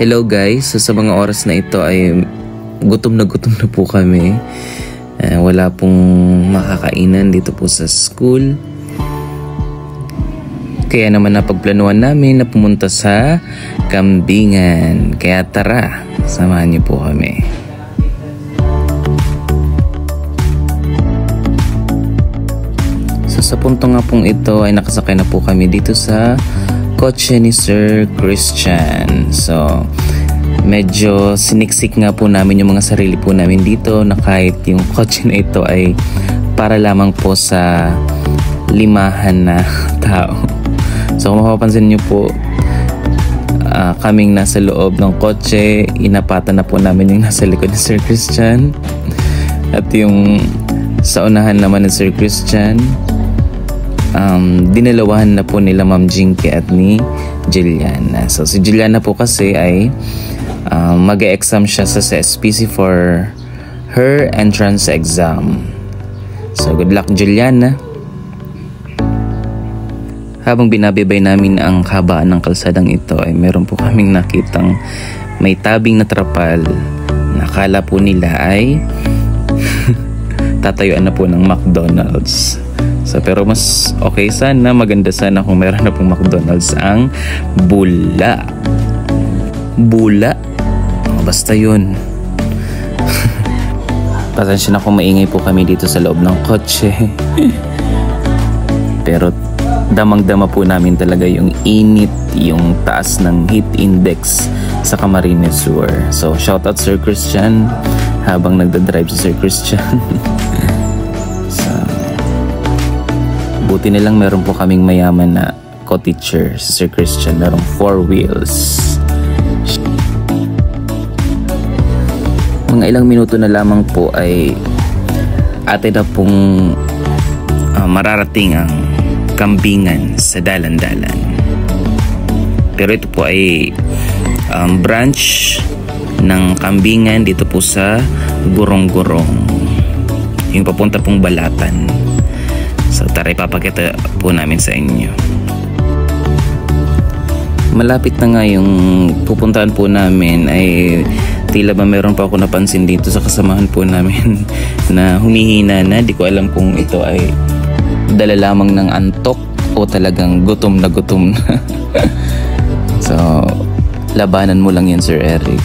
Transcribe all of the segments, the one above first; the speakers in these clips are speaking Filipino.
Hello guys, so sa mga oras na ito ay gutom na po kami. Wala pong makakainan dito po sa school. Kaya naman napagplanuhan namin na pumunta sa Kambingan. Kaya tara, samahan niyo po kami. So sa punto nga pong ito ay nakasakay na po kami dito sa kotse ni Sir Christian. So medyo siniksik nga po namin yung mga sarili po namin dito na kahit yung kotse na ito ay para lamang po sa 5 na tao. So kung mapapansin nyo po, kaming nasa loob ng kotse, inapatan na po namin yung nasa likod ni Sir Christian. At yung sa unahan naman ni Sir Christian, dinalawahan na po nila Ma'am Jinky at ni Juliana. So si Juliana po kasi ay mag-e-exam siya sa SPC for her entrance exam. So good luck Juliana. Habang binabibay namin ang kabaan ng kalsadang ito ay meron po kaming nakitang may tabing na trapal. Nakala po nila ay tatayuan na po ng McDonald's. So, pero mas okay sana, maganda sana kung meron na pong McDonald's ang Bula. Bula? Basta yun. Pasensya na kung maingay po kami dito sa loob ng kotse. Pero damang-dama po namin talaga yung init, yung taas ng heat index sa Camarines Sur. So, shoutout Sir Christian habang nagdadrive si Sir Christian. Buti nilang meron po kaming mayaman na co-teacher, si Sir Christian, merong 4 wheels. Mga ilang minuto na lamang po ay atin na pong mararating ang Kambingan sa dalan-dalan. Pero ito po ay branch ng Kambingan dito po sa Gurong-Gurong, yung papunta pong Balatan. So tara, ipapakita po namin sa inyo. Malapit na nga yung pupuntahan po namin ay tila ba meron pa ako napansin dito sa kasamahan po namin na humihina na. Di ko alam kung ito ay dala lamang ng antok o talagang gutom na. So labanan mo lang yan Sir Eric.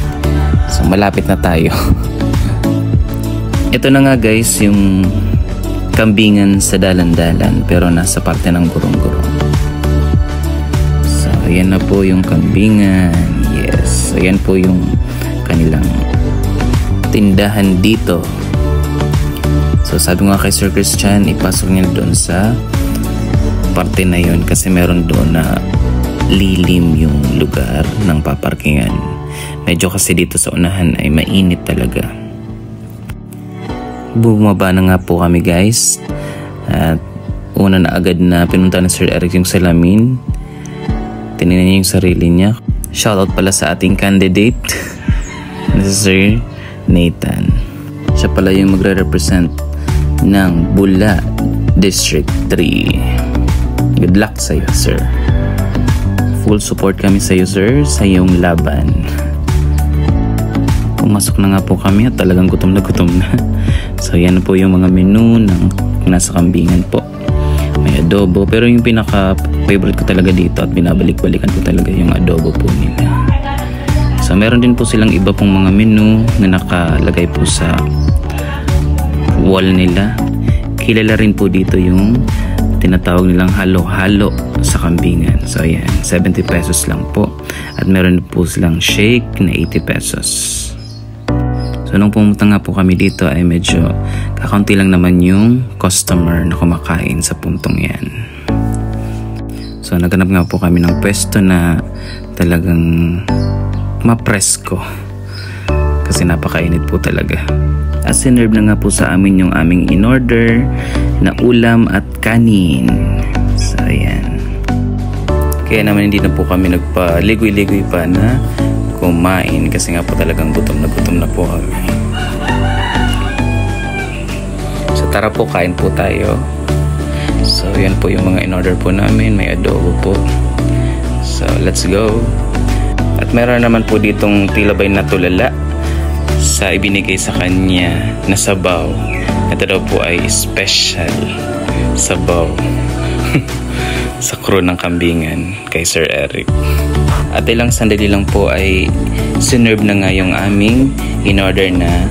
So malapit na tayo. Ito na nga guys yung Kambingan sa dalan-dalan pero nasa parte ng Gurong-Gurong. So ayan na po yung Kambingan. Yes, ayan po yung kanilang tindahan dito. So sabi nga kay Sir Christian, ipasok niya doon sa parte na yun kasi meron doon na lilim yung lugar ng paparkingan. Medyo kasi dito sa unahan ay mainit talaga. Bumaba na nga po kami guys. At una na agad na pinunta na Sir Eric yung salamin. Tinignan niya yung sarili niya. Shoutout pala sa ating candidate na si Sir Nathan. Siya pala yung magre-represent ng Bula District 3. Good luck sa iyo sir. Full support kami sa iyo sir sa iyong laban. Pumasok na nga po kami at talagang gutom na. So yan po yung mga menu ng nasa Kambingan po. May adobo pero yung pinaka favorite ko talaga dito at binabalik-balikan ko talaga yung adobo po nila. So meron din po silang iba pong mga menu na nakalagay po sa wall nila. Kilala rin po dito yung tinatawag nilang halo-halo sa Kambingan. So ayan, 70 pesos lang po. At meron po silang shake na 80 pesos. So nung pumunta nga po kami dito ay medyo kakaunti lang naman yung customer na kumakain sa puntong yan. So naghanap nga po kami ng pwesto na talagang mapresko kasi napakainit po talaga. At sinerve na nga po sa amin yung aming in-order na ulam at kanin. So ayan. Kaya naman hindi na po kami nagpaligoy-ligoy pa na kumain kasi nga po talagang gutom na po kami. So tara po, kain po tayo. So yan po yung mga in-order po namin. May adobo po. So let's go. At meron naman po ditong tilabay na tulala sa ibinigay sa kanya na sabaw. Ito daw po ay special sabaw sa crew ng kambingan kay Sir Eric. At ilang sandali lang po ay sinerve na nga yung aming in-order na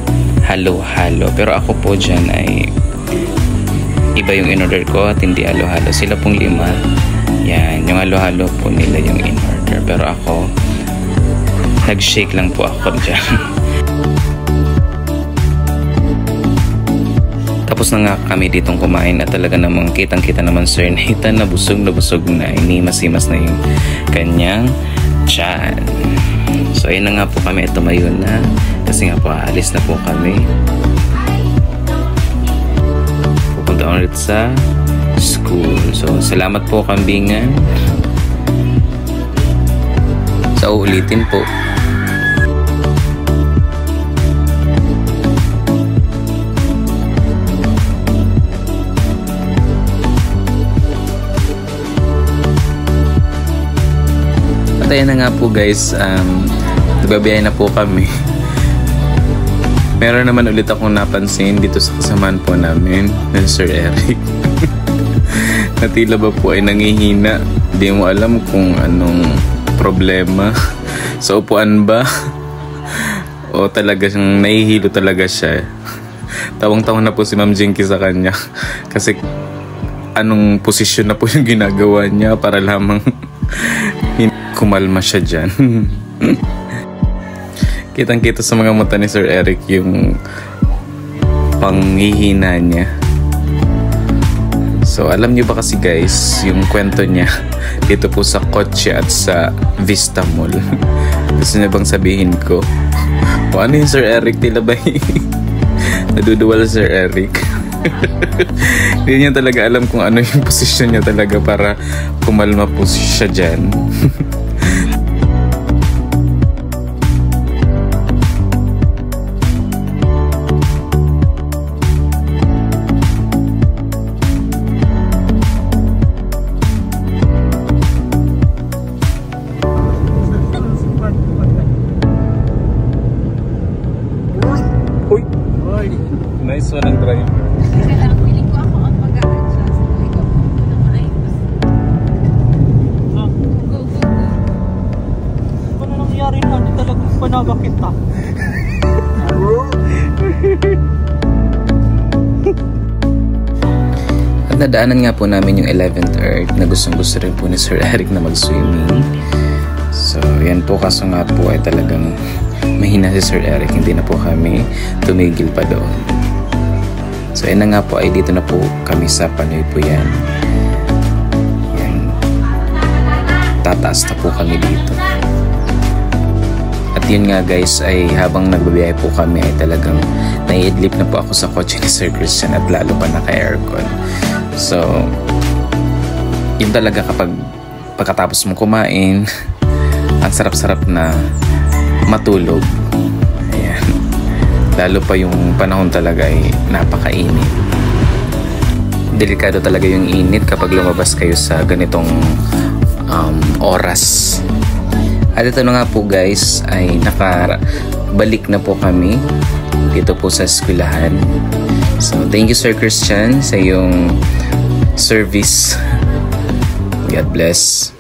halo-halo. Pero ako po dyan ay iba yung in-order ko at hindi halo-halo. Sila pong 5. Yan, yung halo-halo po nila yung in-order. Pero ako, nag-shake lang po ako dyan. Tapos na nga kami ditong kumain at talaga namang kitang-kita naman Sir Nathan na busog na inimas-imas na yung kanyang tiyan. So ayun na nga po kami, tumayo na kasi nga po aalis na po kami. Pupunta ulit sa school. So salamat po kambingan. Sa uulitin po. At ayan na nga po guys, nagbabiyay na po kami. Meron naman ulit akong napansin dito sa kasamaan po namin na Sir Eric. Na tila ba po ay nangihina. Hindi mo alam kung anong problema. Sa upuan ba? O talaga siyang nahihilo talaga siya. Tawang-tawang na po si Ma'am Jinky sa kanya. Kasi anong posisyon na po yung ginagawa niya para lamang kumalma siya dyan. Kitang-kita sa mga mata ni Sir Eric yung panghihina niya. So alam niyo ba kasi guys, yung kwento niya dito po sa kotse at sa Vista Mall. Gusto niya bang sabihin ko? O ano yung Sir Eric, tila ba naduduwal Sir Eric? Hindi niya talaga alam kung ano yung posisyon niya talaga para kumalma po siya dyan. Nice one ang driver. Kailangan piling ko ako ang mag-a-adjust. Ikaw po na maayos. Go, go, go. Ano nangyari na? Hindi talagang panabak kita. At nadaanan nga po namin yung 11th Earth na gustong-gusto rin po ni Sir Eric na mag-swimming. So, yan po, kaso nga po ay talagang mahina si Sir Eric. Hindi na po kami tumigil pa doon. So, yan na nga po ay dito na po kami sa Panoy po yan. Yan. Tataas na po kami dito. At yun nga guys, ay habang nagbabiyahe po kami ay talagang naiidlip na po ako sa kotse ni Sir Christian at lalo pa naka-aircon. So, yun talaga kapag pagkatapos mo kumain, ang sarap-sarap na matulog. Ayan. Lalo pa yung panahon talaga ay napakainit. Delikado talaga yung init kapag lumabas kayo sa ganitong oras. At ito na nga po guys, ay nakabalik na po kami dito po sa eskwelahan. So thank you Sir Christian sa iyong service. God bless.